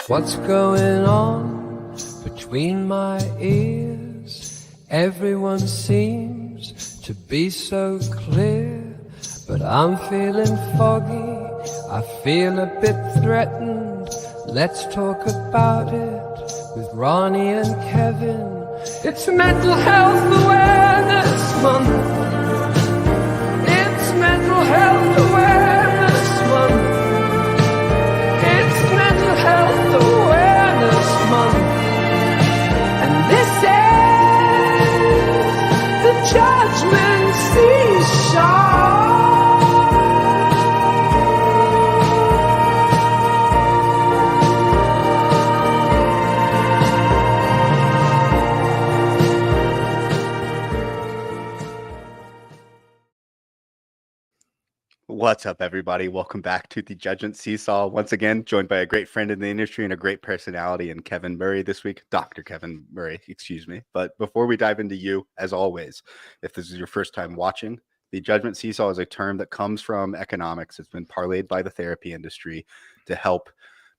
What's going on between my ears? Everyone seems to be so clear, but I'm feeling foggy, I feel a bit threatened. Let's talk about it with Ronnie and Kevin. It's Mental Health Awareness Month. It's Mental Health Awareness Month. It's Mental Health Awareness Month. And this is the Judgement Seesaw. What's up, everybody? Welcome back to the Judgement Seesaw. Once again, joined by a great friend in the industry and a great personality in Kevin Murray this week. Dr. Kevin Murray, excuse me. But before we dive into you, as always, if this is your first time watching, the Judgement Seesaw is a term that comes from economics. It's been parlayed by the therapy industry to help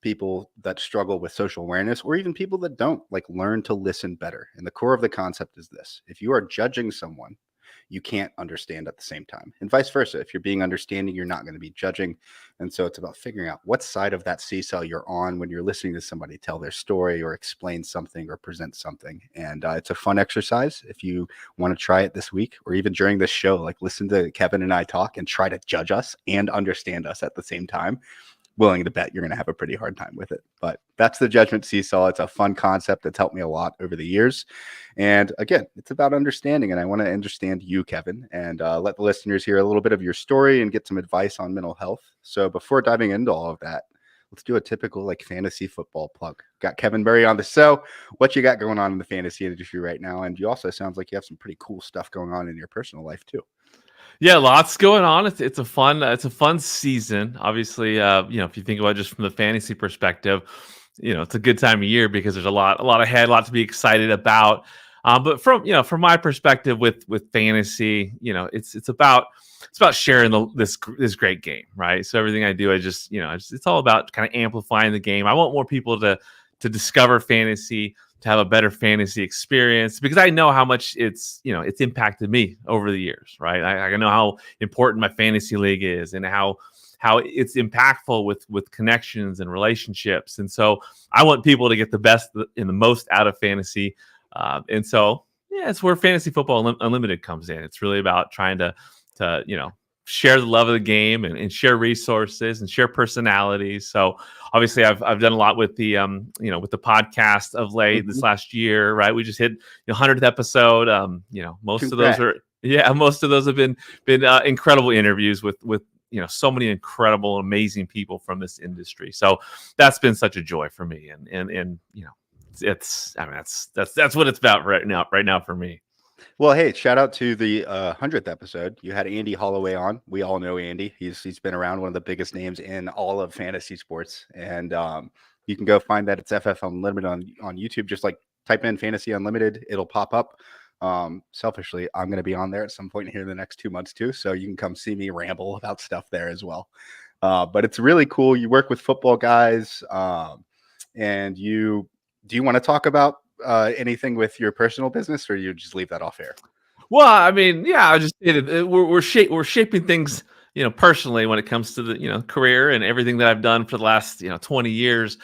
people that struggle with social awareness, or even people that don't, learn to listen better. And the core of the concept is this: if you are judging someone, you can't understand at the same time, and vice versa. If you're being understanding, you're not going to be judging. And so it's about figuring out what side of that seesaw you're on when you're listening to somebody tell their story or explain something or present something. And it's a fun exercise. If you want to try it this week or even during this show, listen to Kevin and I talk and try to judge us and understand us at the same time, willing to bet you're going to have a pretty hard time with it. But that's the Judgement Seesaw. It's a fun concept that's helped me a lot over the years. And again, it's about understanding. And I want to understand you, Kevin, and let the listeners hear a little bit of your story and get some advice on mental health. So before diving into all of that, let's do a typical fantasy football plug. Got Kevin Murray on the show. What you got going on in the fantasy industry right now? And you also sounds like you have some pretty cool stuff going on in your personal life too. Yeah, lots going on. It's a fun season. Obviously, if you think about it just from the fantasy perspective, it's a good time of year because there's a lot ahead, a lot to be excited about. But from my perspective with fantasy, it's about sharing this great game, right? So everything I do, it's all about kind of amplifying the game. I want more people to discover fantasy, to have a better fantasy experience, because I know how much it's impacted me over the years, right? I know how important my fantasy league is and how it's impactful with connections and relationships. And so I want people to get the best and the most out of fantasy. And so, yeah, it's where Fantasy Football Unlimited comes in. It's really about trying to share the love of the game and share resources and share personalities. So obviously I've done a lot with the with the podcast of late this last year, right? We just hit 100th episode. Most of those have been incredible interviews with so many incredible, amazing people from this industry. So that's been such a joy for me. And that's what it's about right now for me. Well, hey, shout out to the 100th episode. You had Andy Holloway on. We all know Andy. He's been around, one of the biggest names in all of fantasy sports. And you can go find that. It's FF Unlimited on YouTube. Just type in Fantasy Unlimited. It'll pop up. Selfishly, I'm going to be on there at some point here in the next 2 months too. So you can come see me ramble about stuff there as well. But it's really cool. You work with football guys. And do you want to talk about anything with your personal business, or you just leave that off air? Well, I mean, yeah, I just we're shaping things, personally when it comes to the career and everything that I've done for the last 20 years,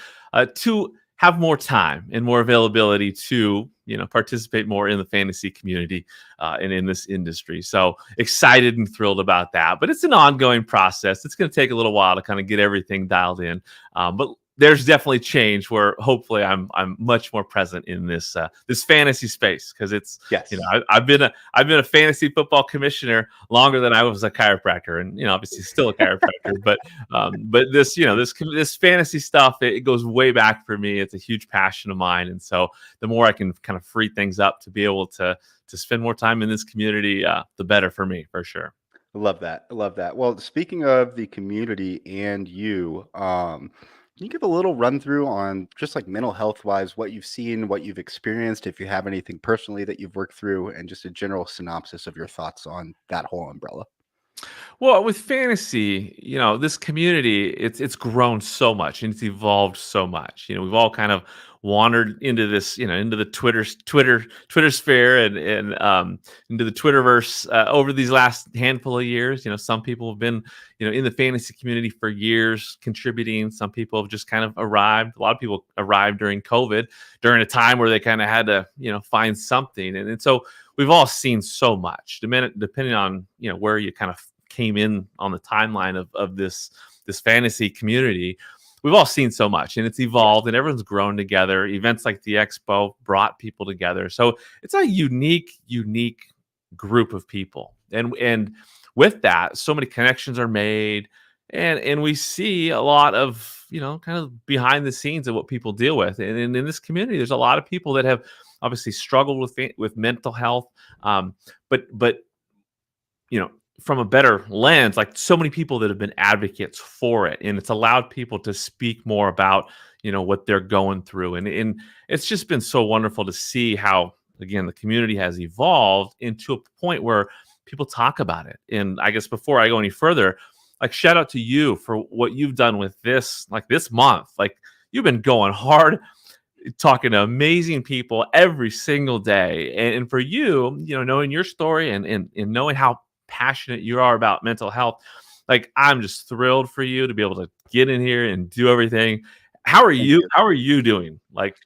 to have more time and more availability to participate more in the fantasy community and in this industry. So excited and thrilled about that. But it's an ongoing process. It's going to take a little while to kind of get everything dialed in. But there's definitely change where hopefully I'm much more present in this fantasy space, because it's I've been a fantasy football commissioner longer than I was a chiropractor, and obviously still a chiropractor, but this fantasy stuff, it goes way back for me. It's a huge passion of mine, and so the more I can kind of free things up to be able to spend more time in this community, the better for me, for sure. Love that. Well, speaking of the community and you, can you give a little run through on just mental health wise, what you've seen, what you've experienced, if you have anything personally that you've worked through, and just a general synopsis of your thoughts on that whole umbrella? Well, with fantasy, this community, it's grown so much and it's evolved so much. We've all kind of wandered into this, into the Twitter sphere and into the Twitterverse over these last handful of years. Some people have been, in the fantasy community for years, contributing. Some people have just kind of arrived. A lot of people arrived during COVID, during a time where they kind of had to, find something. And so we've all seen so much, depending on, where you kind of came in on the timeline of this fantasy community. We've all seen so much, and it's evolved, and everyone's grown together. Events like the Expo brought people together, so it's a unique group of people, and with that, so many connections are made, and we see a lot of kind of behind the scenes of what people deal with, and in this community, there's a lot of people that have obviously struggled with mental health, but from a better lens, like so many people that have been advocates for it, and it's allowed people to speak more about what they're going through, and it's just been so wonderful to see how, again, the community has evolved into a point where people talk about it. And I guess before I go any further, like, shout out to you for what you've done with this, like this month. Like, you've been going hard, talking to amazing people every single day, and for you, knowing your story and knowing how passionate you are about mental health, like, I'm just thrilled for you to be able to get in here and do everything. How are you doing, like,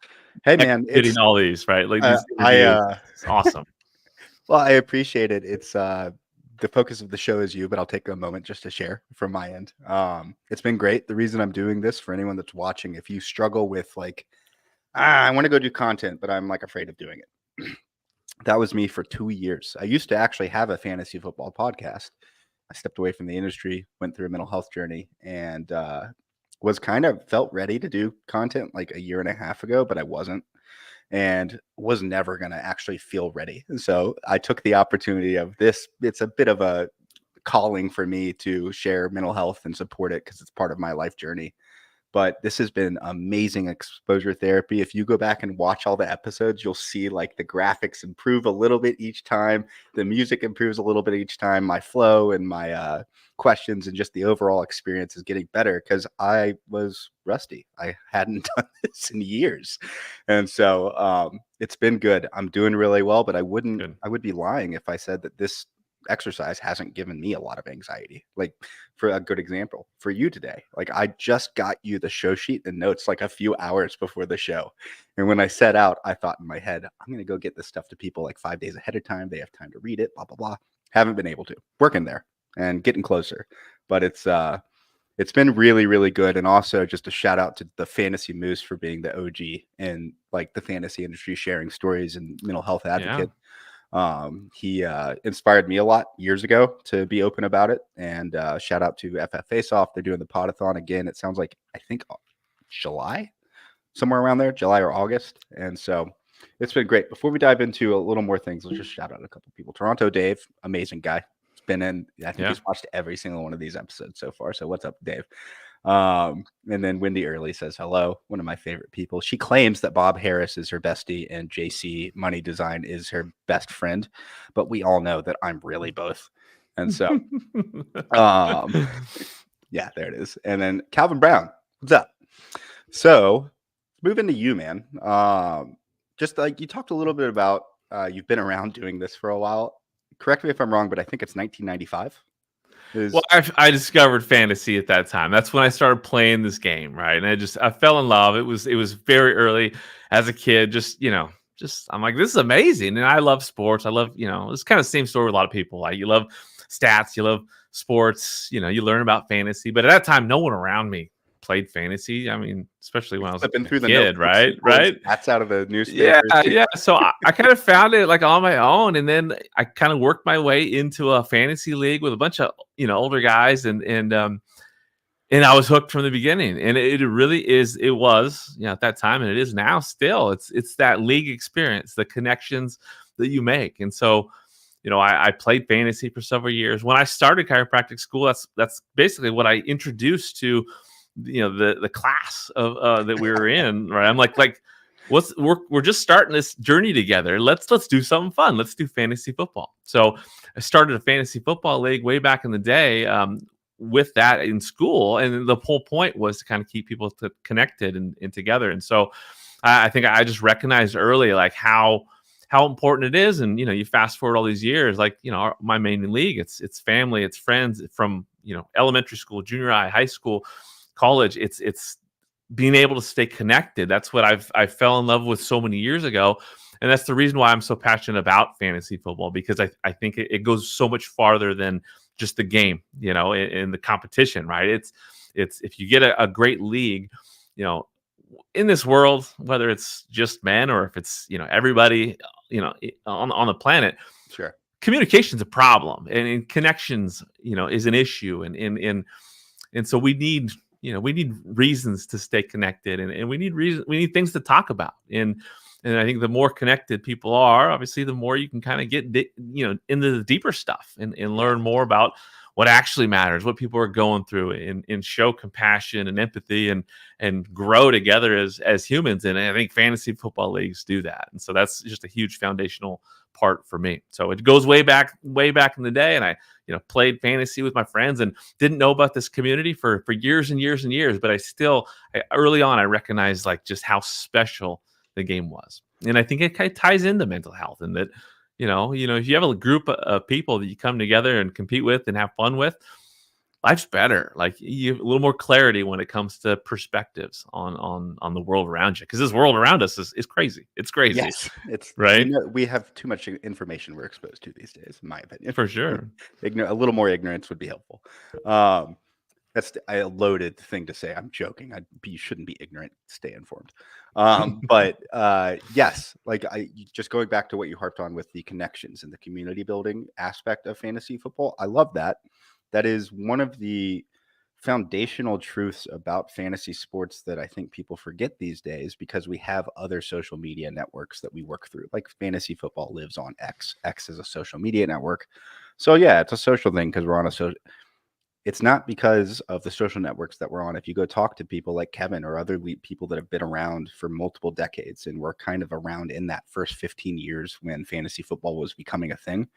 Hey man, getting all these right, like these I interviews? It's awesome. well, I appreciate it. It's the focus of the show is you, but I'll take a moment just to share from my end. It's been great. The reason I'm doing this, for anyone that's watching, if you struggle with like, I want to go do content, but I'm like afraid of doing it. That was me for 2 years. I used to actually have a fantasy football podcast. I stepped away from the industry, went through a mental health journey, and was kind of felt ready to do content like a year and a half ago, but I wasn't, and was never going to actually feel ready. And so I took the opportunity of this. It's a bit of a calling for me to share mental health and support it because it's part of my life journey. But this has been amazing exposure therapy. If you go back and watch all the episodes, you'll see like the graphics improve a little bit each time. The music improves a little bit each time. My flow and my questions and just the overall experience is getting better because I was rusty. I hadn't done this in years. And so it's been good. I'm doing really well, but I would be lying if I said that this exercise hasn't given me a lot of anxiety. Like, for a good example, for you today, like, I just got you the show sheet and notes like a few hours before the show, and when I set out, I thought in my head, I'm gonna go get this stuff to people like 5 days ahead of time. They have time to read it, blah blah blah. Haven't been able to. Working there and getting closer, but it's been really good. And also just a shout out to the Fantasy Moose for being the OG in like the fantasy industry, sharing stories and mental health advocate. He inspired me a lot years ago to be open about it. And shout out to FF Face Off. They're doing the podathon again. It sounds like, I think July, somewhere around there, July or August. And so it's been great. Before we dive into a little more things, let's just shout out a couple people. Toronto Dave, amazing guy. He's been in, I think he's watched every single one of these episodes so far. So what's up, Dave? And then Wendy Early says hello, one of my favorite people. She claims that Bob Harris is her bestie and JC Money Design is her best friend, but we all know that I'm really both. And so yeah, there it is. And then Calvin Brown, what's up? So move into you, man. Just like you talked a little bit about you've been around doing this for a while. Correct me if I'm wrong, but I think it's 1995. Well, I discovered fantasy at that time. That's when I started playing this game, right? And I fell in love. It was very early as a kid. Just I'm like, this is amazing. And I love sports. I love, it's kind of the same story with a lot of people. Like, you love stats, you love sports, you learn about fantasy. But at that time, no one around me played fantasy. I mean, especially when I was a kid, right? That's out of the newspaper. Yeah. So I kind of found it like on my own, and then I kind of worked my way into a fantasy league with a bunch of older guys, and I was hooked from the beginning. And it really is. It was at that time, and it is now still. It's that league experience, the connections that you make, and so. I played fantasy for several years. When I started chiropractic school, that's basically what I introduced to the class of that we were in, right? I'm like we're just starting this journey together. Let's do something fun. Let's do fantasy football. So I started a fantasy football league way back in the day with that in school, and the whole point was to kind of keep people connected and together. And so I think I just recognized early like how important it is. And you fast forward all these years, like my main league, it's family, it's friends from elementary school, junior high, high school, college. It's being able to stay connected. That's what I fell in love with so many years ago. And that's the reason why I'm so passionate about fantasy football, because I think it goes so much farther than just the game, in the competition, right? It's if you get a great league, in this world, whether it's just men or if it's, everybody, on the planet, Sure. Communication's a problem, and connections, is an issue. And so we need reasons to stay connected, and we need things to talk about. And I think the more connected people are, obviously, the more you can kind of get, into the deeper stuff and learn more about what actually matters, what people are going through, and show compassion and empathy and grow together as humans. And I think fantasy football leagues do that. And so that's just a huge foundational part for me. So it goes way back in the day. And I, played fantasy with my friends and didn't know about this community for years and years and years. But early on, I recognized like just how special the game was. And I think it kind of ties into mental health, and that, if you have a group of people that you come together and compete with and have fun with, life's better. Like you have a little more clarity when it comes to perspectives on the world around you, because this world around us is crazy. It's crazy. Yes, it's right. We have too much information we're exposed to these days, in my opinion. For sure. A little more ignorance would be helpful. That's a loaded thing to say. I'm joking. You shouldn't be ignorant. Stay informed. But yes, like just going back to what you harped on with the connections and the community building aspect of fantasy football. I love that. That is one of the foundational truths about fantasy sports that I think people forget these days, because we have other social media networks that we work through. Like fantasy football lives on X. X is a social media network. So yeah, it's a social thing because we're on a social. It's not because of the social networks that we're on. If you go talk to people like Kevin or other people that have been around for multiple decades, and we're kind of around in that first 15 years when fantasy football was becoming a thing,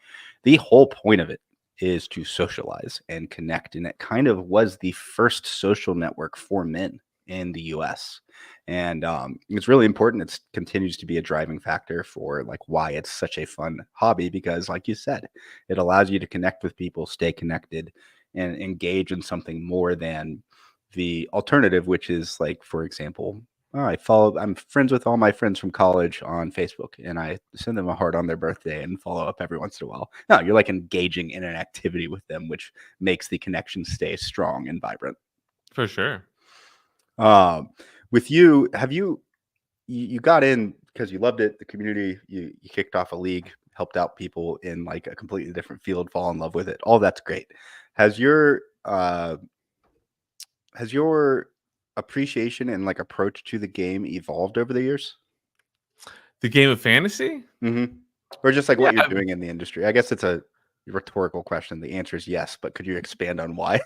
the whole point of it is to socialize and connect. And it kind of was the first social network for men in the US. And it's really important. It continues to be a driving factor for like why it's such a fun hobby, because like you said, it allows you to connect with people, stay connected, and engage in something more than the alternative, which is like, for example, I'm friends with all my friends from college on Facebook, and I send them a heart on their birthday and follow up every once in a while. No, you're like engaging in an activity with them, which makes the connection stay strong and vibrant. For sure. With you, have you got in because you loved it, the community, you kicked off a league, helped out people in like a completely different field, fall in love with it. All that's great. Has your appreciation and like approach to the game evolved over the years? The game of fantasy? Mm-hmm. Or just like what you're doing in the industry? I guess it's a rhetorical question. The answer is yes, but could you expand on why?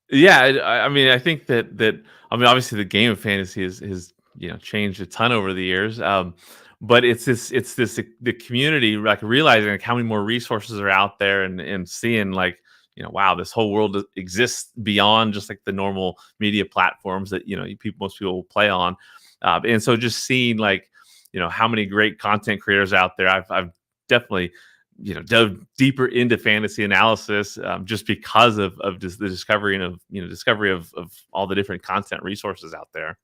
Yeah, I mean, I think that obviously the game of fantasy has changed a ton over the years. But it's the community, like realizing like how many more resources are out there, and seeing like, wow, this whole world exists beyond just like the normal media platforms that most people will play on, and so just seeing like how many great content creators out there. I've definitely dove deeper into fantasy analysis just because of just the discovery of all the different content resources out there.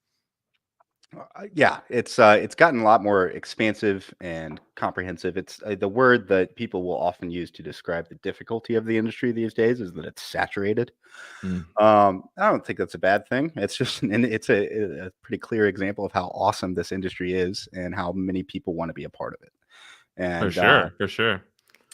Yeah, it's gotten a lot more expansive and comprehensive. It's the word that people will often use to describe the difficulty of the industry these days is that it's saturated. I don't think that's a bad thing. It's just it's a pretty clear example of how awesome this industry is and how many people want to be a part of it. And For sure.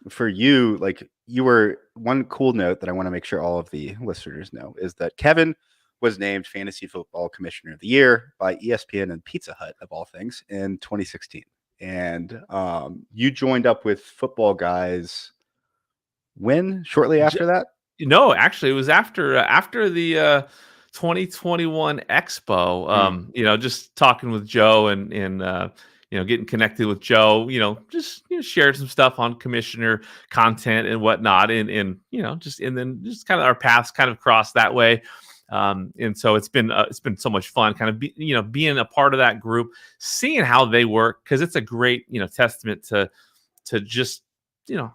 For you, like you were one cool note that I want to make sure all of the listeners know is that Kevin was named Fantasy Football Commissioner of the Year by ESPN and Pizza Hut, of all things, in 2016. And you joined up with Football Guys when? Shortly after that? No, actually, it was after the 2021 Expo. Just talking with Joe and getting connected with Joe, just shared some stuff on commissioner content and whatnot, and then just kind of our paths kind of crossed that way. And so it's been so much fun kind of being a part of that group, seeing how they work, because it's a great testament to just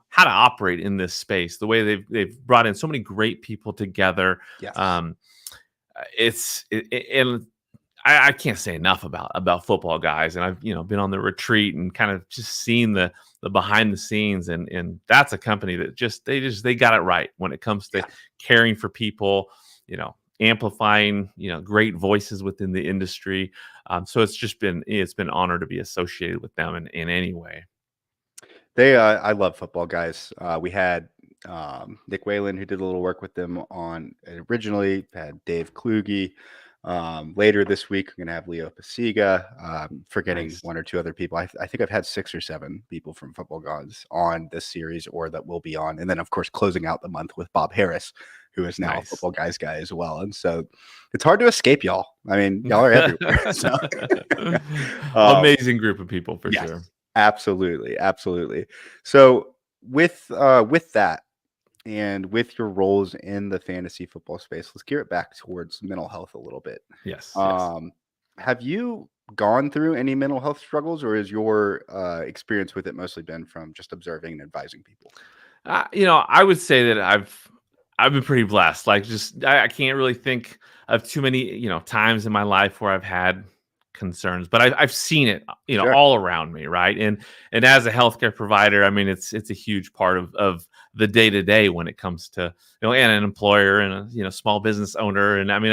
how to operate in this space, the way they've brought in so many great people together. Yes. And I can't say enough about football guys, and I've been on the retreat and kind of just seen the behind the scenes, and that's a company that they got it right when it comes to caring for people, amplifying great voices within the industry. So it's been an honor to be associated with them in any way. I love football guys. We had Nick Whalen, who did a little work with them on originally. Had Dave Kluge. Later this week, we're going to have Leo Pasiga. Forgetting Nice. one or two other people. I think I've had 6 or 7 people from Football Gods on this series, or that will be on. And then, of course, closing out the month with Bob Harris, who is now a Football Guys guy as well. And so it's hard to escape y'all. I mean, y'all are everywhere. So. Amazing group of people for sure. Absolutely. Absolutely. So with that, and with your roles in the fantasy football space, let's gear it back towards mental health a little bit. Yes. Have you gone through any mental health struggles, or is your experience with it mostly been from just observing and advising people? I would say that I've been pretty blessed. Like, I can't really think of too many times in my life where I've had concerns, but I've seen it Sure. all around me, right? And as a healthcare provider, I mean, it's a huge part of the day-to-day when it comes to and an employer and a small business owner. And I mean,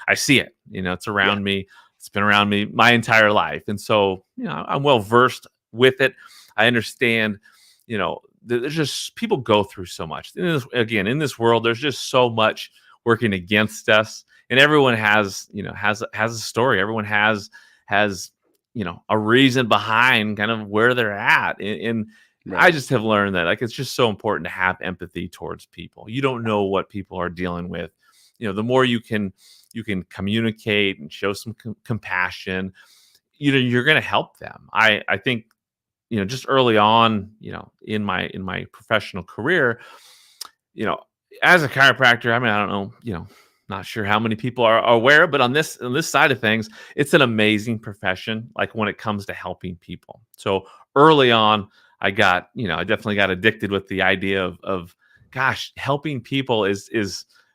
I see it. It's around me. It's been around me my entire life, and so I'm well versed with it. I understand. There's just people go through so much. In this world, there's just so much working against us, and everyone has a story. Everyone has a reason behind kind of where they're at. And right. I just have learned that it's just so important to have empathy towards people. You don't know what people are dealing with. The more you can communicate and show some compassion, you're going to help them. I think, just early on, in my professional career, as a chiropractor, I mean, I don't know, not sure how many people are aware, but on this side of things, it's an amazing profession. Like, when it comes to helping people. So early on, I definitely got addicted with the idea of gosh, helping people is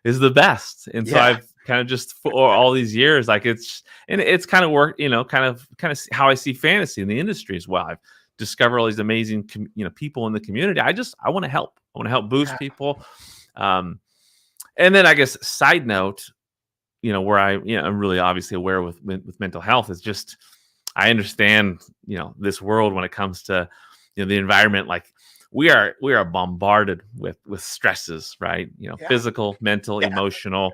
the best. And so I've kind of just for all these years, it's kind of worked, kind of how I see fantasy in the industry as well. I've discovered all these amazing, people in the community. I want to help. I want to help boost people. And then I guess side note, where I'm really obviously aware with mental health is just, I understand, this world when it comes to, the environment. Like, we are bombarded with stresses, right? Physical, mental, emotional.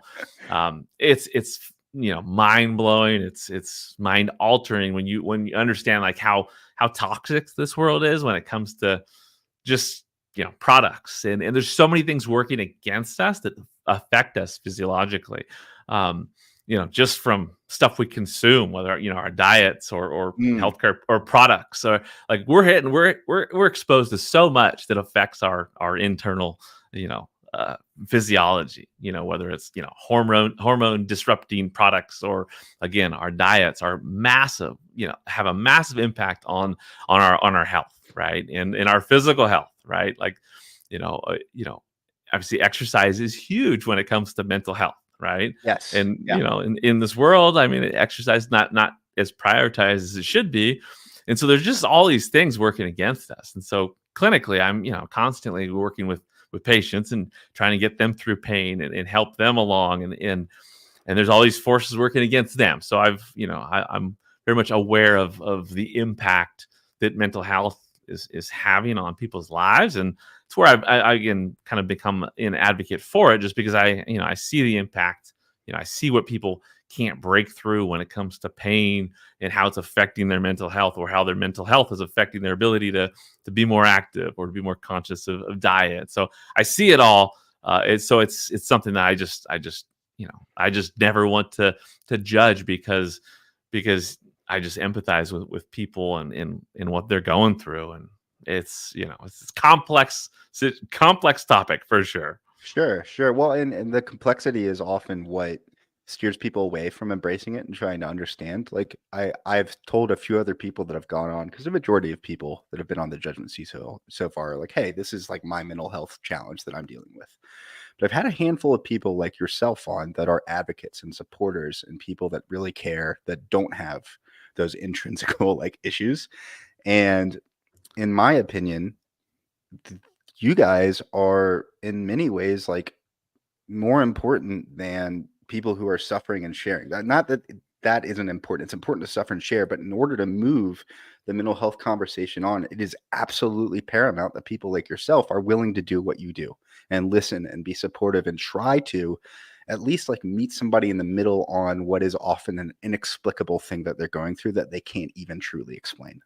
It's mind blowing. It's mind altering when you understand how toxic this world is when it comes to just products, and there's so many things working against us that affect us physiologically, just from stuff we consume, whether our diets or healthcare or products, or we're exposed to so much that affects our internal physiology, whether it's hormone disrupting products, or again our diets are massive, have a massive impact on our health, right? And our physical health, right? Obviously exercise is huge when it comes to mental health, right? Yes. And in this world, I mean, exercise is not as prioritized as it should be. And so there's just all these things working against us. And so clinically, I'm constantly working with patients and trying to get them through pain and help them along, and there's all these forces working against them. So I'm very much aware of the impact that mental health is having on people's lives, and it's where I again kind of become an advocate for it, just because I see the impact. I see what people can't break through when it comes to pain and how it's affecting their mental health, or how their mental health is affecting their ability to be more active or to be more conscious of diet. So I see it all. It's something that I just I just never want to judge because I just empathize with people and what they're going through. And it's, it's complex topic for sure. Sure, sure. Well, and the complexity is often what steers people away from embracing it and trying to understand. Like I've told a few other people that have gone on, because the majority of people that have been on the Judgment Seesaw so far are like, hey, this is like my mental health challenge that I'm dealing with. But I've had a handful of people like yourself on that are advocates and supporters and people that really care, that don't have those intrinsic like issues. And in my opinion, you guys are in many ways like more important than people who are suffering and sharing. Not that that isn't important. It's important to suffer and share, but in order to move the mental health conversation on, it is absolutely paramount that people like yourself are willing to do what you do and listen and be supportive and try to at least like meet somebody in the middle on what is often an inexplicable thing that they're going through that they can't even truly explain.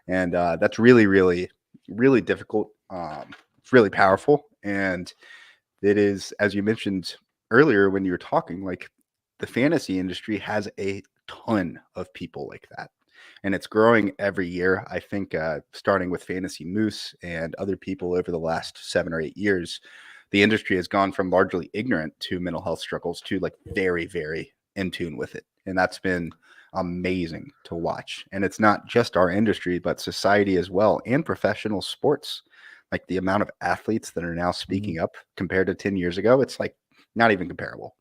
And that's really, really, really difficult. It's really powerful. And it is, as you mentioned earlier when you were talking, like the fantasy industry has a ton of people like that. And it's growing every year. I think starting with Fantasy Moose and other people over the last 7 or 8 years, the industry has gone from largely ignorant to mental health struggles to like very, very in tune with it. And that's been amazing to watch. And it's not just our industry, but society as well, and professional sports. Like the amount of athletes that are now speaking up compared to 10 years ago, it's like not even comparable.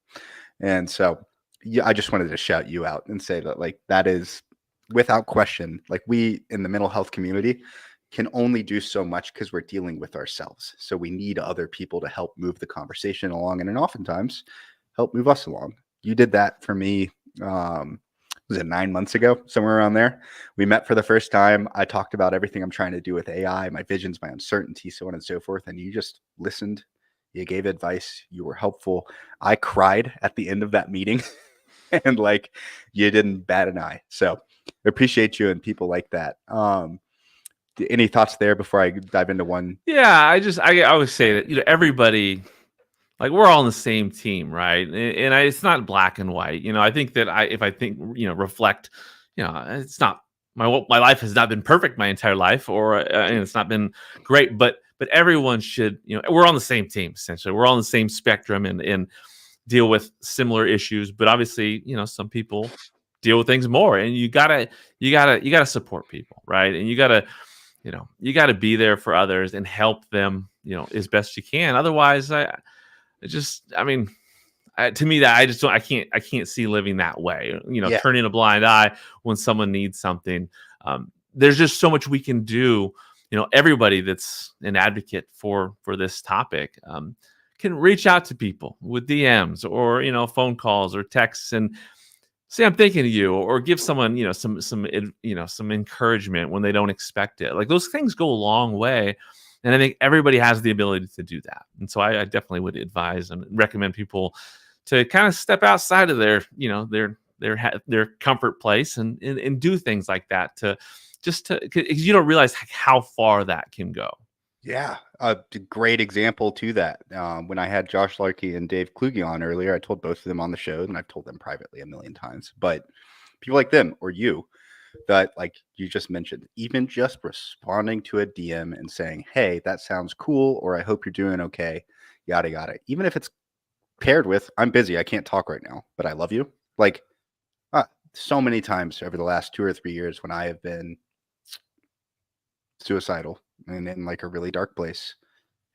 And so yeah, I just wanted to shout you out and say that like that is without question, like we in the mental health community can only do so much because we're dealing with ourselves. So we need other people to help move the conversation along and oftentimes help move us along. You did that for me. Was it 9 months ago, somewhere around there? We met for the first time. I talked about everything I'm trying to do with AI, my visions, my uncertainty, so on and so forth. And you just listened. You gave advice. You were helpful. I cried at the end of that meeting and like you didn't bat an eye. So I appreciate you and people like that. Any thoughts there before I dive into one? Yeah, I always say that, everybody, like we're all on the same team, right? And it's not black and white. I think that if I think, reflect, it's not my life has not been perfect my entire life, or and it's not been great, but everyone should, we're on the same team essentially. We're all on the same spectrum and deal with similar issues. But obviously, some people deal with things more, and you gotta support people, right? And you gotta be there for others and help them, as best you can. Otherwise, to me that I can't see living that way. Yeah. Turning a blind eye when someone needs something. There's just so much we can do. Everybody that's an advocate for this topic can reach out to people with DMs or phone calls or texts and say I'm thinking of you, or give someone some encouragement when they don't expect it. Like those things go a long way. And I think everybody has the ability to do that. And so I definitely would advise and recommend people to kind of step outside of their comfort place and do things like that because you don't realize how far that can go. Yeah, a great example to that. When I had Josh Larkey and Dave Kluge on earlier, I told both of them on the show, and I've told them privately a million times. But people like them or you, that like you just mentioned, even just responding to a DM and saying, hey, that sounds cool, or I hope you're doing okay, yada yada, even if it's paired with I'm busy, I can't talk right now, but I love you. Like so many times over the last 2 or 3 years when I have been suicidal and in like a really dark place,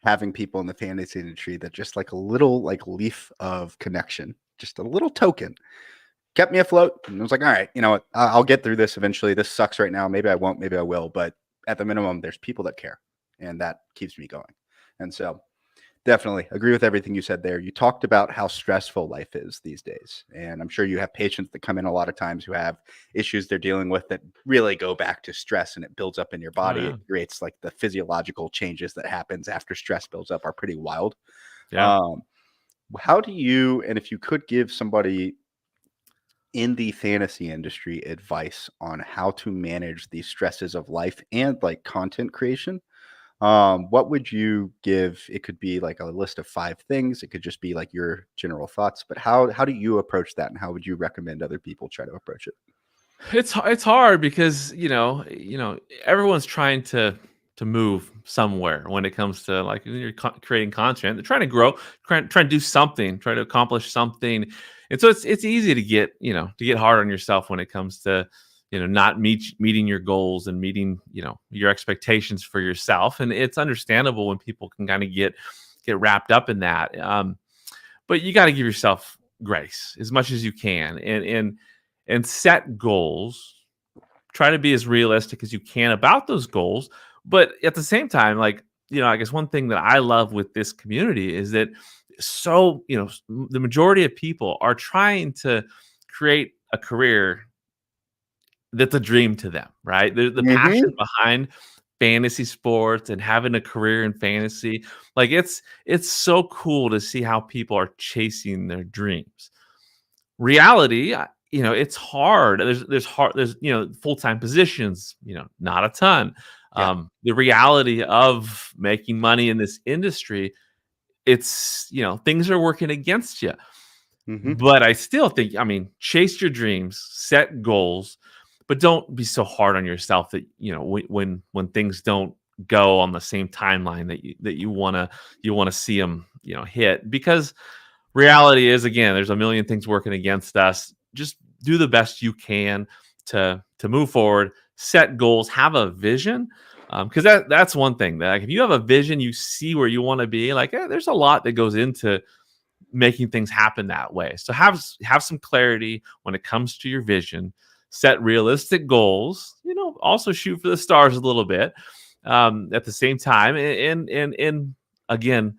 having people in the fantasy industry that just like a little like leaf of connection, just a little token, kept me afloat. And I was like, all right, you know what? I'll get through this eventually. This sucks right now. Maybe I won't, maybe I will. But at the minimum, there's people that care. And that keeps me going. And so definitely agree with everything you said there. You talked about how stressful life is these days. And I'm sure you have patients that come in a lot of times who have issues they're dealing with that really go back to stress, and it builds up in your body. Oh, yeah. It creates like the physiological changes that happens after stress builds up are pretty wild. Yeah. How do you, and if you could give somebody in the fantasy industry advice on how to manage the stresses of life and like content creation, What would you give? It could be like a list of 5 things. It could just be like your general thoughts. But how do you approach that, and how would you recommend other people try to approach it? It's hard because everyone's trying to move somewhere when it comes to like when you're creating content. They're trying to grow, trying to do something, try to accomplish something, and so it's easy to get hard on yourself when it comes to not meeting your goals and meeting your expectations for yourself, and it's understandable when people can kind of get wrapped up in that. But you got to give yourself grace as much as you can, and set goals. Try to be as realistic as you can about those goals. But at the same time, like, I guess one thing that I love with this community is that the majority of people are trying to create a career that's a dream to them, right? The passion behind fantasy sports and having a career in fantasy, like it's so cool to see how people are chasing their dreams. Reality, it's hard. There's full-time positions, not a ton. Yeah. The reality of making money in this industry, it's things are working against you. hmm But I still think, chase your dreams, set goals, but don't be so hard on yourself that when things don't go on the same timeline that you want to see them hit, because reality is, again, there's a million things working against us. Just do the best you can to move forward, set goals, have a vision. Because that's one thing that, like, if you have a vision, you see where you want to be. Like, there's a lot that goes into making things happen that way. So have some clarity when it comes to your vision. Set realistic goals. Also shoot for the stars a little bit at the same time. And again,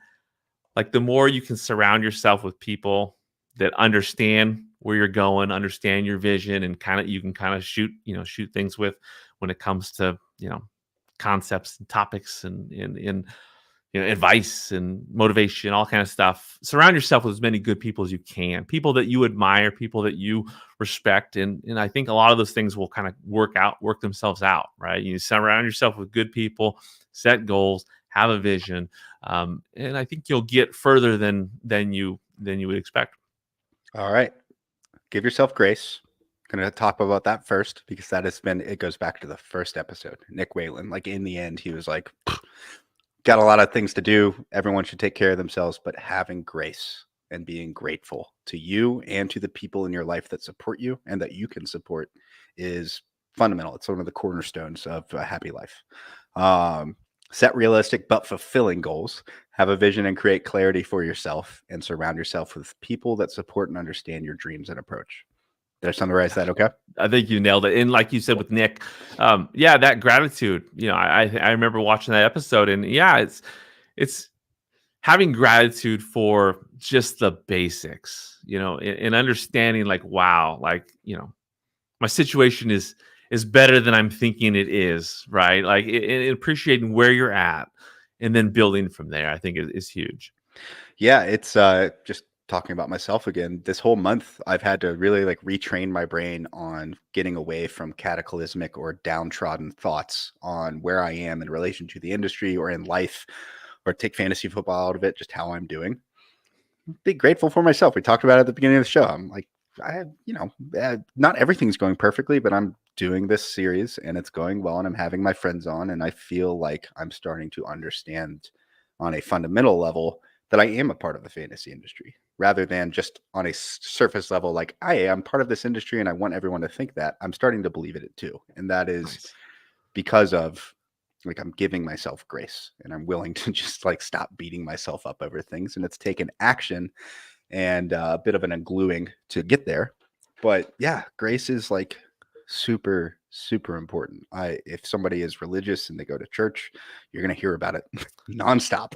like, the more you can surround yourself with people that understand where you're going, understand your vision, and you can shoot things with when it comes to concepts and topics and advice and motivation, all kind of stuff. Surround yourself with as many good people as you can, people that you admire, people that you respect, and I think a lot of those things will kind of work themselves out, right? You surround yourself with good people, set goals, have a vision, and I think you'll get further than you would expect. All right. Give yourself grace. Going to talk about that first because it goes back to the first episode. Nick Whalen, like, in the end, he was like, got a lot of things to do. Everyone should take care of themselves, but having grace and being grateful to you and to the people in your life that support you and that you can support is fundamental. It's one of the cornerstones of a happy life. Set realistic but fulfilling goals. Have a vision and create clarity for yourself, and surround yourself with people that support and understand your dreams and approach. Did I summarize that okay? I think you nailed it. And like you said with Nick, that gratitude. I remember watching that episode, and it's having gratitude for just the basics, and understanding, like, wow, like, my situation is better than I'm thinking it is, right? Like, and appreciating where you're at and then building from there, I think is huge. Yeah, it's just talking about myself again. This whole month, I've had to really like retrain my brain on getting away from cataclysmic or downtrodden thoughts on where I am in relation to the industry or in life, or take fantasy football out of it, just how I'm doing. Be grateful for myself. We talked about it at the beginning of the show. I'm like, not everything's going perfectly, but I'm doing this series and it's going well, and I'm having my friends on, and I feel like I'm starting to understand on a fundamental level that I am a part of the fantasy industry, rather than just on a surface level, like, I am part of this industry and I want everyone to think that. I'm starting to believe it too. And that is Nice. because of, like, I'm giving myself grace, and I'm willing to just like stop beating myself up over things. And it's taken action and a bit of an ungluing to get there. But yeah, grace is like super, super important. If somebody is religious and they go to church, you're going to hear about it nonstop.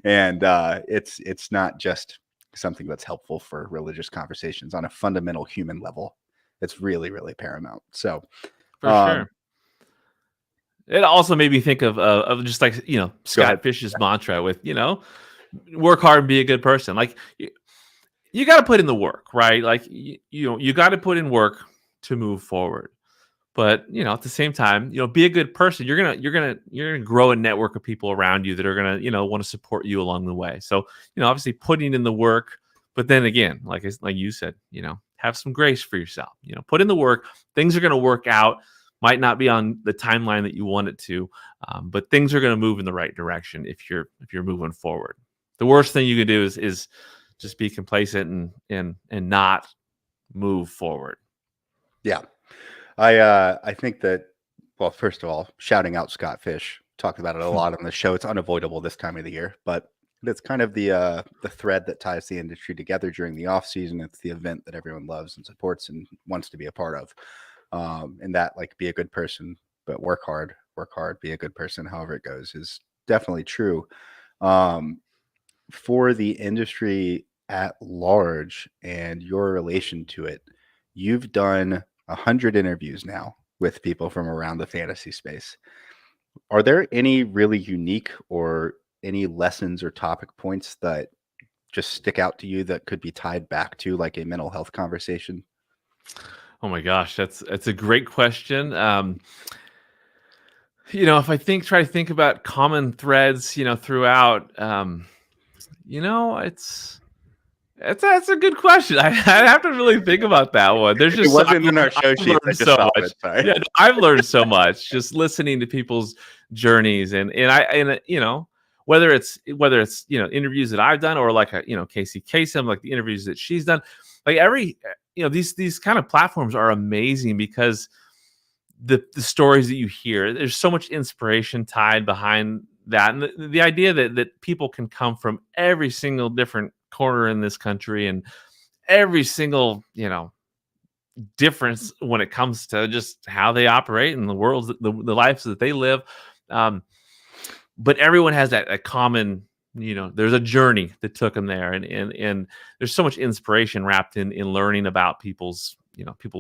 And it's not just something that's helpful for religious conversations. On a fundamental human level, it's really, really paramount. So For sure. It also made me think of just like, Scott Fish's mantra with, work hard and be a good person. Like, you got to put in the work, right? Like, you got to put in work to move forward. But at the same time, be a good person. You're gonna grow a network of people around you that are gonna want to support you along the way. So obviously putting in the work, but then again, like you said, have some grace for yourself. Put in the work. Things are gonna work out. Might not be on the timeline that you want it to, but things are gonna move in the right direction if you're moving forward. The worst thing you can do is just be complacent and not move forward. Yeah. I think that, well, first of all, shouting out Scott Fish, talked about it a lot on the show. It's unavoidable this time of the year, but it's kind of the thread that ties the industry together during the off season. It's the event that everyone loves and supports and wants to be a part of. And that, like, be a good person, but work hard, be a good person, however it goes, is definitely true. For the industry at large and your relation to it, you've done 100 interviews now with people from around the fantasy space. Are there any really unique or any lessons or topic points that just stick out to you that could be tied back to like a mental health conversation? Oh my gosh, that's a great question. If I try to think about common threads, throughout, that's a good question. I have to really think about that one. There's just It wasn't in our show I've sheet. I learned just so thought of much. it. Sorry. Yeah, no, I've learned so much just listening to people's journeys, and whether it's interviews that I've done, or like Casey Kasem, like the interviews that she's done, like these kind of platforms are amazing because the stories that you hear, there's so much inspiration tied behind that, and the idea that people can come from every single different corner in this country and every single difference when it comes to just how they operate in the world, the lives that they live, but everyone has that common, there's a journey that took them there, and there's so much inspiration wrapped in learning about people's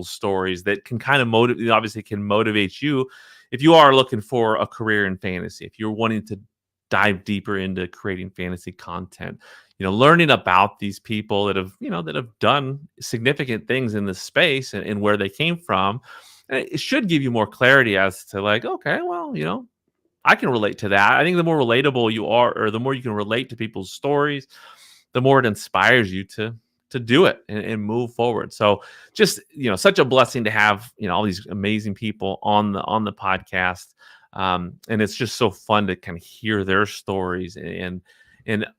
stories that can kind of motivate you if you are looking for a career in fantasy, if you're wanting to dive deeper into creating fantasy content, learning about these people that have done significant things in this space, and where they came from. And it should give you more clarity as to, like, okay, well, I can relate to that. I think the more relatable you are, or the more you can relate to people's stories, the more it inspires you to do it and move forward. So just, such a blessing to have, all these amazing people on the podcast. And it's just so fun to kind of hear their stories, and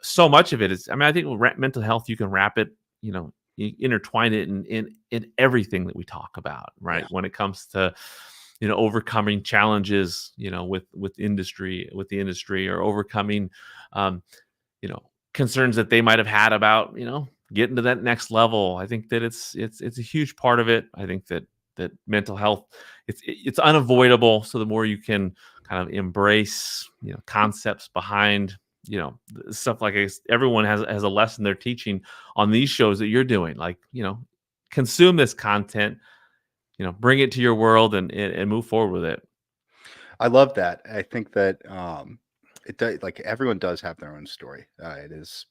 so much of it is, I think mental health, you can wrap it, you intertwine it in everything that we talk about, right? Yeah. When it comes to, overcoming challenges, with the industry, or overcoming, concerns that they might have had about, getting to that next level. I think that it's a huge part of it. I think that mental health, it's unavoidable. So the more you can kind of embrace, concepts behind, stuff like everyone has a lesson they're teaching on these shows that you're doing, like, consume this content, bring it to your world, and move forward with it. I love that. I think that it does, like, everyone does have their own story. It is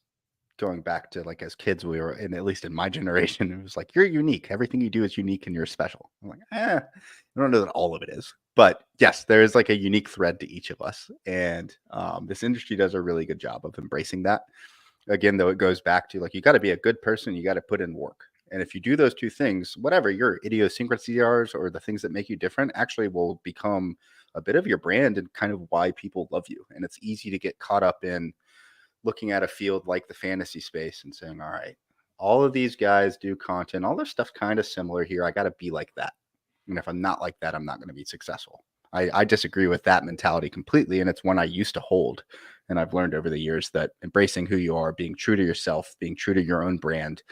going back to, like, as kids, we were, and at least in my generation, it was like, you're unique. Everything you do is unique and you're special. I'm like, I don't know that all of it is. But yes, there is like a unique thread to each of us. And this industry does a really good job of embracing that. Again, though, it goes back to, like, you got to be a good person. You got to put in work. And if you do those two things, whatever your idiosyncrasies are, or the things that make you different, actually will become a bit of your brand and kind of why people love you. And it's easy to get caught up in looking at a field like the fantasy space and saying, all right, all of these guys do content, all their stuff kind of similar here. I got to be like that. And if I'm not like that, I'm not going to be successful. I disagree with that mentality completely. And it's one I used to hold. And I've learned over the years that embracing who you are, being true to yourself, being true to your own brand,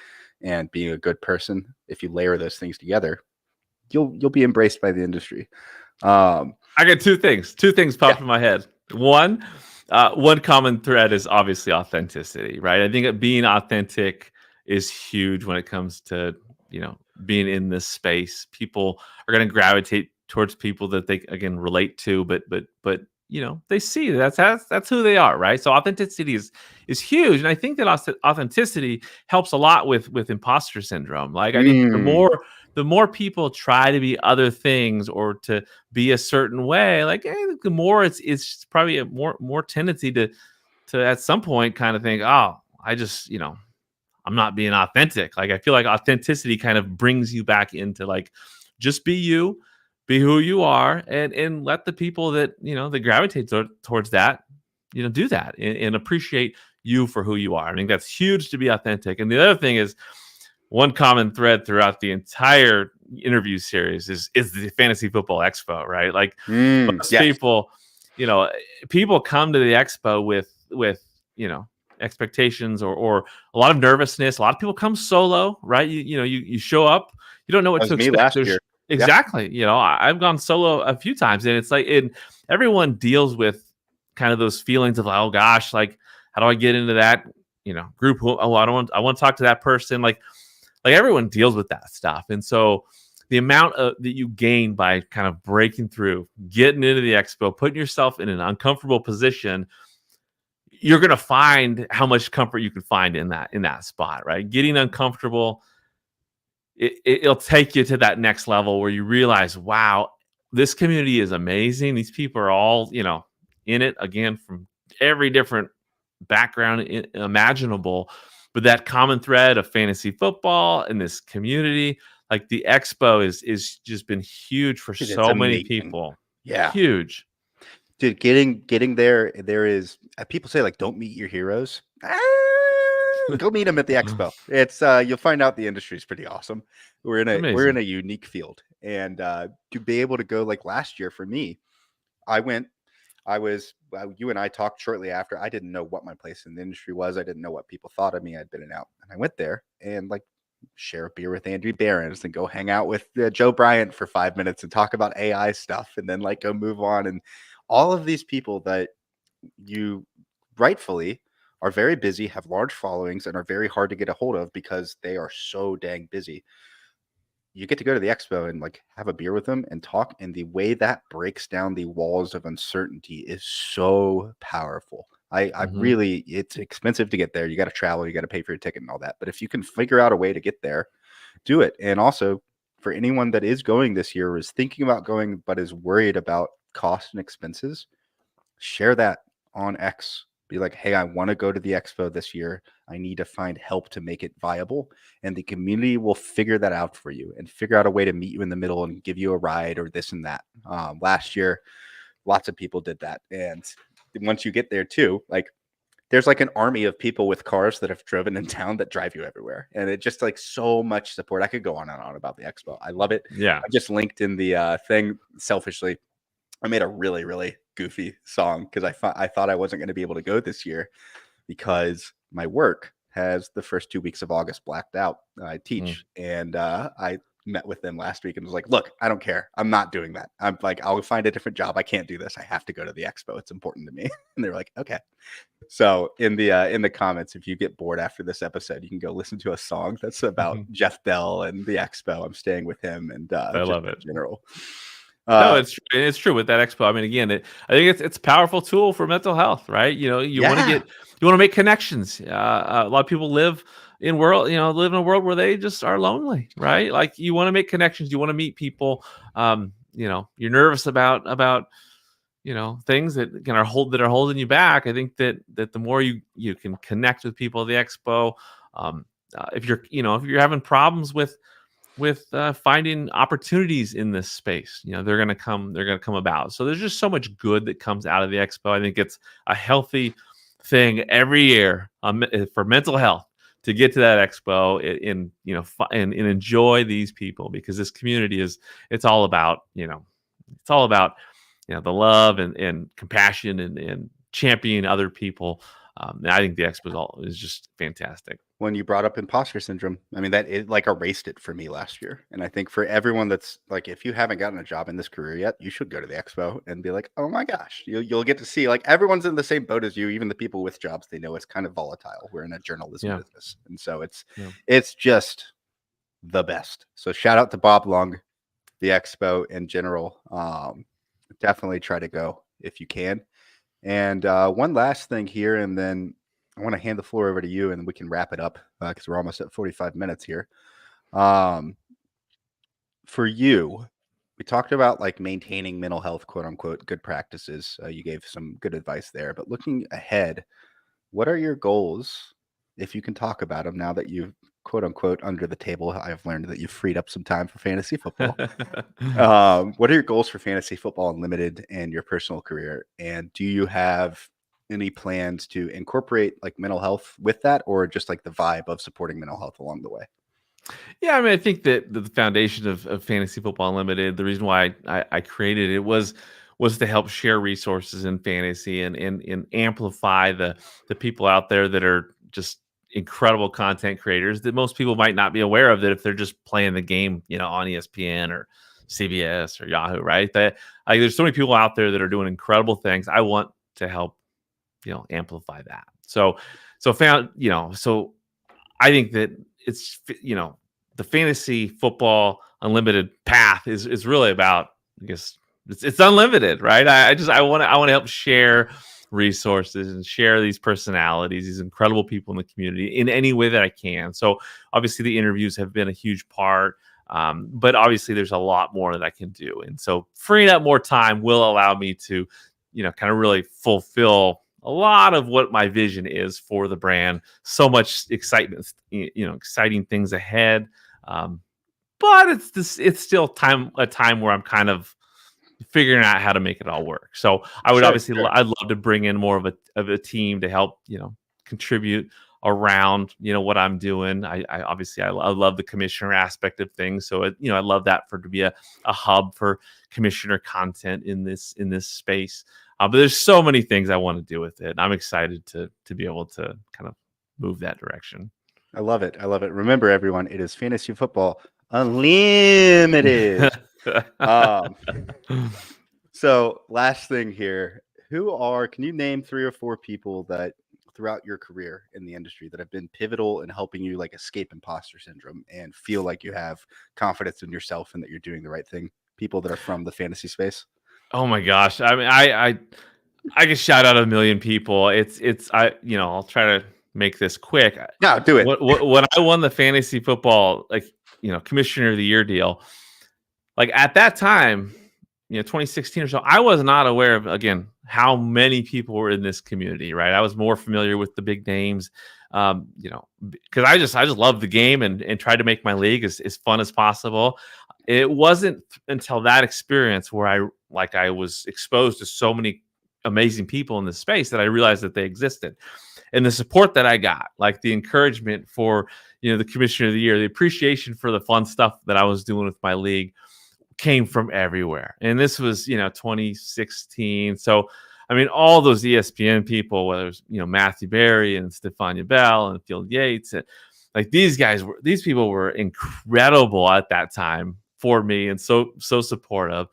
and being a good person, if you layer those things together, you'll be embraced by the industry. I got two things popped in my head. One common thread is obviously authenticity, right? I think that being authentic is huge when it comes to, being in this space. People are going to gravitate towards people that they, again, relate to, but they see that's who they are, right? So authenticity is huge, and I think that authenticity helps a lot with imposter syndrome. Like, I think the the more people try to be other things or to be a certain way, like the more it's probably a more tendency to at some point kind of think, oh, I just, I'm not being authentic. Like I feel like authenticity kind of brings you back into like just be you, be who you are, and let the people that that gravitate towards that, do that and appreciate you for who you are. I think that's huge, to be authentic. And the other thing is, one common thread throughout the entire interview series is the fantasy football expo, right? Like most Yes. people, people come to the expo with expectations or a lot of nervousness. A lot of people come solo, right? You show up, you don't know what That to was me expect. last year. Exactly. I've gone solo a few times, and it's like everyone deals with kind of those feelings of like, oh gosh, like how do I get into that group? Oh, I want to talk to that person. Like everyone deals with that stuff. And so the amount that you gain by kind of breaking through, getting into the expo, putting yourself in an uncomfortable position, you're going to find how much comfort you can find in that spot, right? Getting uncomfortable, it'll take you to that next level where you realize, wow, this community is amazing. These people are all, in it, again, from every different background imaginable, but that common thread of fantasy football and this community, like the expo is just been huge for Dude, it's so many amazing. people. Yeah. Huge. Dude, getting there is people say like don't meet your heroes. Go meet them at the expo. It's you'll find out the industry is pretty awesome. We're in a unique field, and to be able to go, like last year for me, you and I talked shortly after. I didn't know what my place in the industry was. I didn't know what people thought of me. I'd been out, and I went there and like share a beer with Andrew Behrens and go hang out with Joe Bryant for 5 minutes and talk about AI stuff, and then like go move on. And all of these people that you rightfully are very busy, have large followings, and are very hard to get a hold of because they are so dang busy. You get to go to the expo and like have a beer with them and talk, and the way that breaks down the walls of uncertainty is so powerful. I really, it's expensive to get there. You got to travel, you got to pay for your ticket and all that. But if you can figure out a way to get there, do it. And also, for anyone that is going this year, or is thinking about going but is worried about cost and expenses, share that on X. Be like, hey, I want to go to the expo this year. I need to find help to make it viable. And the community will figure that out for you and figure out a way to meet you in the middle and give you a ride or this and that. Last year, lots of people did that. And once you get there too, like there's like an army of people with cars that have driven in town that drive you everywhere. And it just like so much support. I could go on and on about the expo. I love it. Yeah. I just linked in the thing selfishly. I made a really, really goofy song because I thought I wasn't going to be able to go this year because my work has the first 2 weeks of August blacked out. I teach, and I met with them last week and was like, look, I don't care. I'm not doing that. I'm like, I'll find a different job. I can't do this. I have to go to the expo. It's important to me. And they were like, okay. So in the comments, if you get bored after this episode, you can go listen to a song that's about Jeff Bell and the expo. I'm staying with him, and I love it. in general. No, it's true with that expo. I mean, again, I think it's a powerful tool for mental health, right? You want to make connections. A lot of people live in a world where they just are lonely, right? Like you want to make connections, you want to meet people. You're nervous about things that are holding you back. I think that the more you can connect with people at the expo, if you're having problems with finding opportunities in this space, they're going to come about. So there's just so much good that comes out of the expo. I think it's a healthy thing every year for mental health to get to that expo and enjoy these people, because this community it's all about the love and compassion and championing other people. And I think the expo is just fantastic. When you brought up imposter syndrome, I mean, that it like erased it for me last year. And I think for everyone that's like, if you haven't gotten a job in this career yet, you should go to the expo and be like, oh my gosh, you'll get to see like everyone's in the same boat as you. Even the people with jobs, they know it's kind of volatile. We're in a journalism business. And so it's just the best. So shout out to Bob Lung, the expo in general. Definitely try to go if you can. And one last thing here, and then I want to hand the floor over to you, and we can wrap it up because we're almost at 45 minutes here. for you, we talked about like maintaining mental health, quote unquote, good practices. You gave some good advice there, but looking ahead, what are your goals? If you can talk about them now that you've quote unquote under the table, I've learned that you've freed up some time for fantasy football. What are your goals for fantasy football unlimited and your personal career? And do you have any plans to incorporate like mental health with that, or just like the vibe of supporting mental health along the way? Yeah, I mean, I think that the foundation of Fantasy Football Unlimited, the reason why I created it was to help share resources in fantasy and amplify the people out there that are just incredible content creators that most people might not be aware of, that if they're just playing the game, on ESPN or CBS or Yahoo, right? That there's so many people out there that are doing incredible things. I want to help, amplify that. So I think that it's, the fantasy football unlimited path is really about, I guess it's unlimited, right? I want to help share resources and share these personalities, these incredible people in the community in any way that I can. So obviously the interviews have been a huge part. But obviously there's a lot more that I can do. And so freeing up more time will allow me to, kind of really fulfill a lot of what my vision is for the brand. So much excitement, exciting things ahead. But it's still a time where I'm kind of figuring out how to make it all work. So I would I'd love to bring in more of a team to help, contribute around, what I'm doing. I obviously I love the commissioner aspect of things. So, I love that to be a hub for commissioner content in this space. But there's so many things I want to do with it. I'm excited to be able to kind of move that direction. I love it. I love it. Remember, everyone, it is fantasy football unlimited. So last thing here, can you name 3 or 4 people that throughout your career in the industry that have been pivotal in helping you like escape imposter syndrome and feel like you have confidence in yourself and that you're doing the right thing? People that are from the fantasy space. Oh my gosh. I mean, I can shout out a million people. I'll try to make this quick. No, do it. When I won the fantasy football, commissioner of the year deal, like at that time, 2016 or so, I was not aware of, again, how many people were in this community, right? I was more familiar with the big names, because I just love the game and tried to make my league as fun as possible. It wasn't until that experience where I was exposed to so many amazing people in this space that I realized that they existed. And the support that I got, like the encouragement for, the commissioner of the year, the appreciation for the fun stuff that I was doing with my league came from everywhere. And this was, 2016. So, I mean, all those ESPN people, whether it's, Matthew Berry and Stephania Bell and Field Yates, and like these people were incredible at that time for me and so supportive.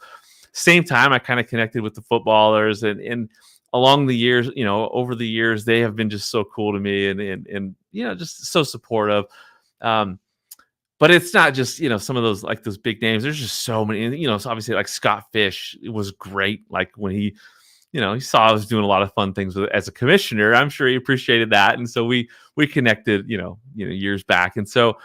Same time, I kind of connected with the footballers and along the years, over the years, they have been just so cool to me and just so supportive. But it's not just, some of those big names. There's just so many, so obviously like Scott Fish was great. Like when he saw I was doing a lot of fun things as a commissioner, I'm sure he appreciated that. And so we connected, years back. And so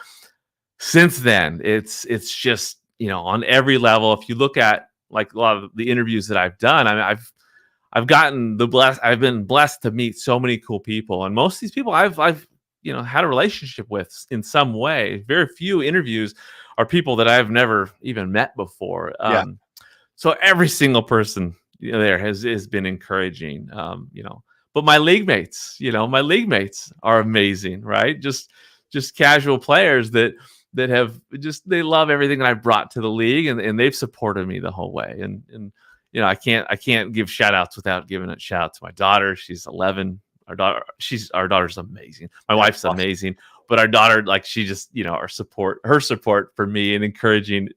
since then it's just, on every level, if you look at like a lot of the interviews that I've done, I mean, I've been blessed to meet so many cool people. And most of these people I've had a relationship with in some way. Very few interviews are people that I've never even met before. So every single person there has been encouraging, but my league mates are amazing, right? Just casual players that have they love everything that I've brought to the league and they've supported me the whole way. And I can't give shout outs without giving a shout out to my daughter. She's 11. Our daughter's amazing. My wife's amazing, but our daughter, like she just, her support for me and encouragement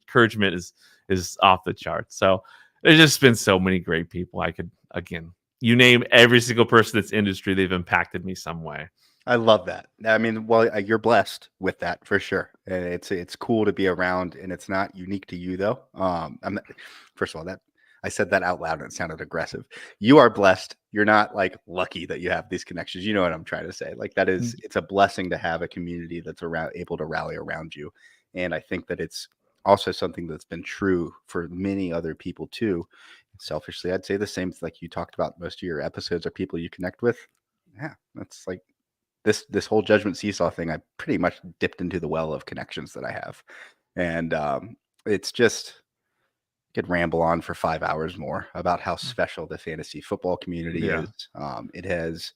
is off the charts. So there's just been so many great people. I could, again, you name every single person that's industry, they've impacted me some way. I love that. I mean, well, you're blessed with that for sure. It's cool to be around, and it's not unique to you though. First of all, that I said that out loud and it sounded aggressive. You are blessed. You're not like lucky that you have these connections. You know what I'm trying to say? Like that is, it's a blessing to have a community that's able to rally around you. And I think that it's also something that's been true for many other people too. Selfishly, I'd say the same, like you talked about, most of your episodes are people you connect with. Yeah, that's like this whole Judgment Seesaw thing. I pretty much dipped into the well of connections that I have. And it's just, could ramble on for 5 hours more about how special the fantasy football community is.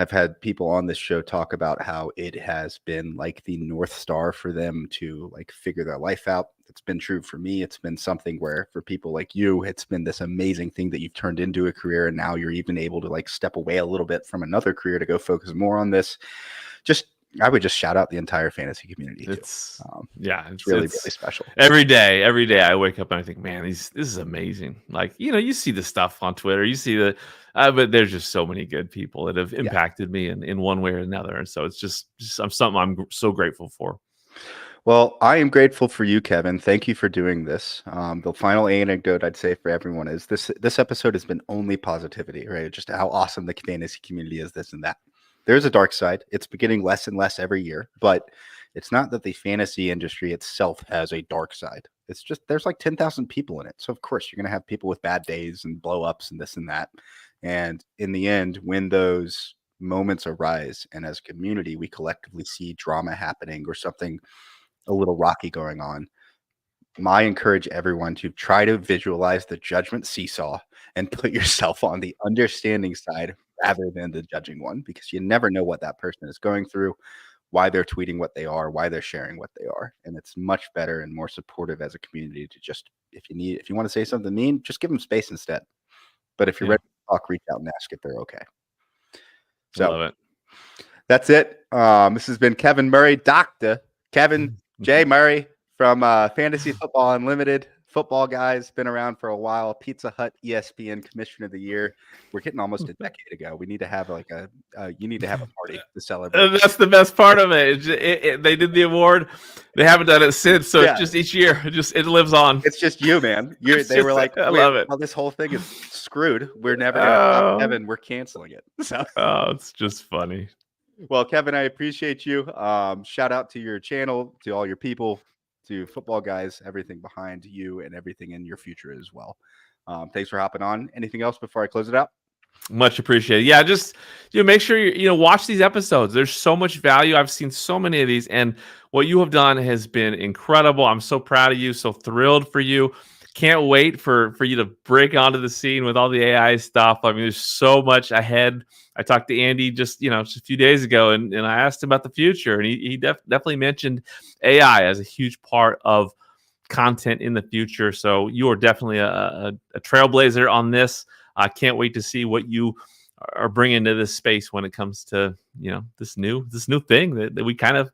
I've had people on this show talk about how it has been like the North Star for them to like figure their life out. It's been true for me. It's been something where for people like you, it's been this amazing thing that you've turned into a career. And now you're even able to like step away a little bit from another career to go focus more on this. I would just shout out the entire fantasy community. It's really special. Every day I wake up and I think, man, this is amazing. Like, you see the stuff on Twitter, you see but there's just so many good people that have impacted me in one way or another. And so it's just something I'm so grateful for. Well, I am grateful for you, Kevin. Thank you for doing this. The final anecdote I'd say for everyone is this episode has been only positivity, right? Just how awesome the fantasy community is, this and that. There's a dark side. It's getting less and less every year, but it's not that the fantasy industry itself has a dark side. It's just there's like 10,000 people in it. So, of course, you're going to have people with bad days and blow ups and this and that. And in the end, when those moments arise and as a community, we collectively see drama happening or something a little rocky going on, I encourage everyone to try to visualize the Judgment Seesaw and put yourself on the understanding side rather than the judging one, because you never know what that person is going through, why they're tweeting what they are, why they're sharing what they are. And it's much better and more supportive as a community to just, if you want to say something mean, just give them space instead. But if you're ready to talk, reach out and ask if they're okay. So love it. That's it. This has been Kevin Murray, Dr. Kevin J. Murray from Fantasy Football Unlimited. Football guys, been around for a while. Pizza Hut ESPN Commissioner of the Year. We're getting almost a decade ago. We need to have like you need to have a party to celebrate. That's the best part of it. They did the award. They haven't done it since. So it's just each year, it lives on. It's just you, man. They were like, I love it. Well, this whole thing is screwed. We're never going to top Kevin. We're canceling it. So. It's just funny. Well, Kevin, I appreciate you. Shout out to your channel, to all your people, to football guys, everything behind you and everything in your future as well. Thanks for hopping on. Anything else before I close it out? Much appreciated. Yeah, just make sure you watch these episodes. There's so much value. I've seen so many of these, and what you have done has been incredible. I'm so proud of you, so thrilled for you. Can't wait for you to break onto the scene with all the AI stuff. I mean, there's so much ahead. I talked to Andy just a few days ago, and I asked him about the future, and he definitely mentioned AI as a huge part of content in the future. So you are definitely a trailblazer on this. I can't wait to see what you are bringing to this space when it comes to this new thing that we kind of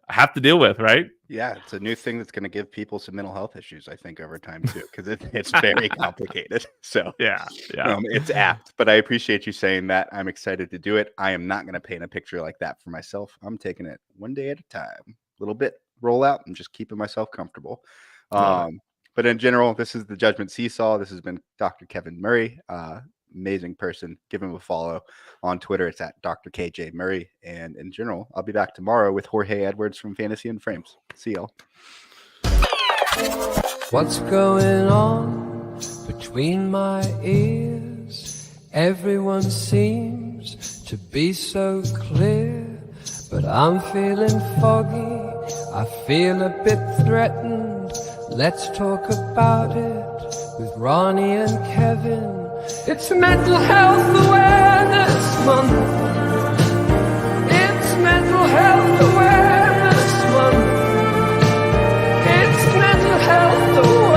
have to deal with, right? Yeah, it's a new thing that's going to give people some mental health issues, I think, over time too, because it's very complicated. So yeah, it's apt. But I appreciate you saying that. I'm excited to do it. I am not going to paint a picture like that for myself. I'm taking it one day at a time, a little bit, roll out, and just keeping myself comfortable. But in general, this is the Judgment Seesaw. This has been Dr. Kevin Murray. Amazing person. Give him a follow on Twitter. It's at Dr. KJ Murray. And in general, I'll be back tomorrow with Jorge Edwards from Fantasy and Frames. See y'all. What's going on between my ears? Everyone seems to be so clear, but I'm feeling foggy. I feel a bit threatened. Let's talk about it with Ronnie and Kevin. It's Mental Health Awareness Month. It's Mental Health Awareness Month. It's Mental Health Awareness